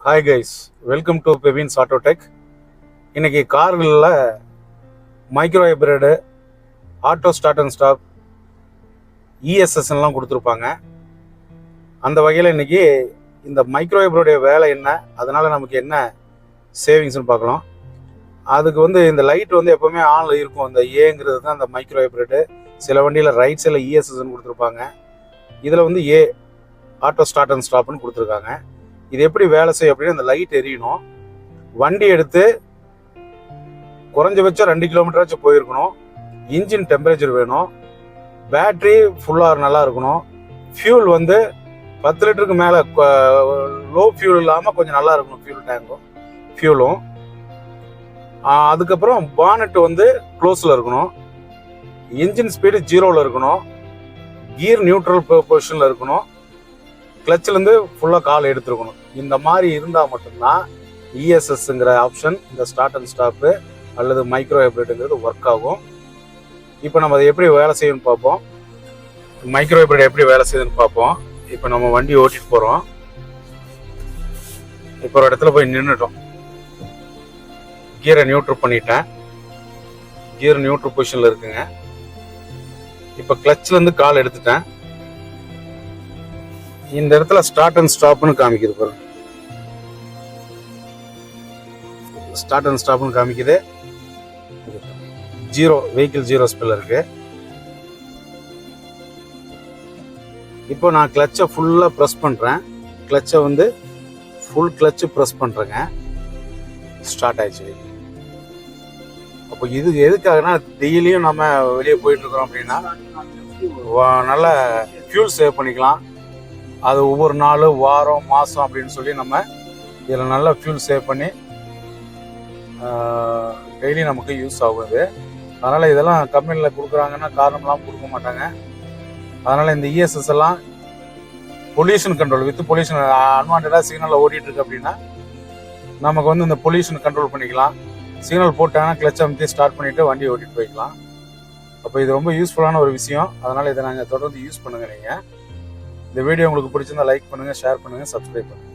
Hi guys, welcome to Bevins Autotech. இன்றைக்கி கார்களில் micro hybrid, auto start and stop, இஎஸ்எஸ்லாம் கொடுத்துருப்பாங்க. அந்த வகையில் இன்றைக்கி இந்த மைக்ரோ ஹைப்ரிடைய வேலை என்ன, அதனால் நமக்கு என்ன சேவிங்ஸ்னு பார்க்கலாம். அதுக்கு இந்த லைட் எப்போவுமே ஆனில் இருக்கும். அந்த ஏங்கிறது தான் அந்த மைக்ரோ ஹைப்ரிடு. சில வண்டியில் ரைட் சைடில் இஎஸ்எஸ்ன்னு கொடுத்துருப்பாங்க. இதில் ஏ ஆட்டோ ஸ்டார்ட் அண்ட் ஸ்டாப்னு கொடுத்துருக்காங்க. இது எப்படி வேலை செய்யும் அப்படின்னு அந்த லைட் எரியணும். வண்டி எடுத்து குறைஞ்சபட்சம் 2 கிலோமீட்டராச்சும் போயிருக்கணும். இன்ஜின் டெம்பரேச்சர் வேணும். பேட்ரி ஃபுல்லாக நல்லா இருக்கணும். ஃபியூல் 10 லிட்டருக்கு மேலே லோ ஃபியூல் இல்லாமல் கொஞ்சம் நல்லா இருக்கணும். ஃபியூல் டேங்கும் ஃபியூலும். அதுக்கப்புறம் பானட் க்ளோஸில் இருக்கணும். இன்ஜின் ஸ்பீடு 0ல் இருக்கணும். கியர் நியூட்ரல் பொசிஷனில் இருக்கணும். கிளச்சிலேருந்து ஃபுல்லாக கால் எடுத்துருக்கணும். இந்த மாதிரி இருந்தால் மட்டும்தான் இஎஸ்எஸ்ங்கிற ஆப்ஷன், இந்த ஸ்டார்ட் அண்ட் ஸ்டாப்பு அல்லது மைக்ரோ ஹைப்ரிடுங்கிறது ஒர்க் ஆகும். இப்போ நம்ம அதை எப்படி வேலை செய்யணும்னு பார்ப்போம். மைக்ரோ ஹைப்ரிட் எப்படி வேலை செய்யுதுன்னு பார்ப்போம். இப்போ நம்ம வண்டி ஓட்டிட்டு போகிறோம். இப்போ ஒரு இடத்துல போய் நின்றுட்டோம். கியரை நியூட்ரல் பண்ணிட்டேன். கியர் நியூட்ரல் பொசிஷனில் இருக்குங்க. இப்போ கிளச்சிலேருந்து கால் எடுத்துட்டேன். இந்த இடத்துல ஸ்டார்ட் அண்ட் ஸ்டாப்னு காமிக்குது பாருங்க. ஸ்டார்ட் அண்ட் ஸ்டாப்னு காமிக்குது. 0 வெஹிக்கிள் 0 ஸ்பெல் இருக்கு. இப்போ நான் கிளச்சை ஃபுல்லாக ப்ரெஸ் பண்ணுறேன். கிளச்சை ஃபுல் கிளச்சு ப்ரெஸ் பண்ணுறேங்க. ஸ்டார்ட் ஆயிடுச்சு. அப்போ இது எதுக்காகனா, டெய்லியும் நம்ம வெளியே போயிட்டு இருக்கிறோம் அப்படின்னா நல்ல ஃபியூல் சேவ் பண்ணிக்கலாம். அது ஒவ்வொரு நாள், வாரம், மாதம் அப்படின்னு சொல்லி நம்ம இதில் நல்லா ஃபியூல் சேவ் பண்ணி டெய்லி நமக்கு யூஸ் ஆகுது. அதனால் இதெல்லாம் கம்பெனியில் கொடுக்குறாங்கன்னா காரணம்லாம் கொடுக்க மாட்டாங்க. அதனால் இந்த இஎஸ்எஸ் எல்லாம் பொல்யூஷன் கண்ட்ரோல் வித் பொல்யூஷன் அன்வான்டாக சிக்னலில் ஓடிட்டுருக்கு அப்படின்னா நமக்கு இந்த பொல்யூஷன் கண்ட்ரோல் பண்ணிக்கலாம். சிக்னல் போட்டாங்கன்னா கிளச் அமைத்து ஸ்டார்ட் பண்ணிவிட்டு வண்டி ஓட்டிகிட்டு போய்க்கலாம். அப்போ இது ரொம்ப யூஸ்ஃபுல்லான ஒரு விஷயம். அதனால் இதை நாங்கள் தொடர்ந்து யூஸ் பண்ணுங்கள். நீங்கள் இந்த வீடியோ உங்களுக்கு பிடிச்சிருந்தா லைக் பண்ணுங்கள், ஷேர் பண்ணுங்கள், சப்ஸ்கிரைப் பண்ணுங்கள்.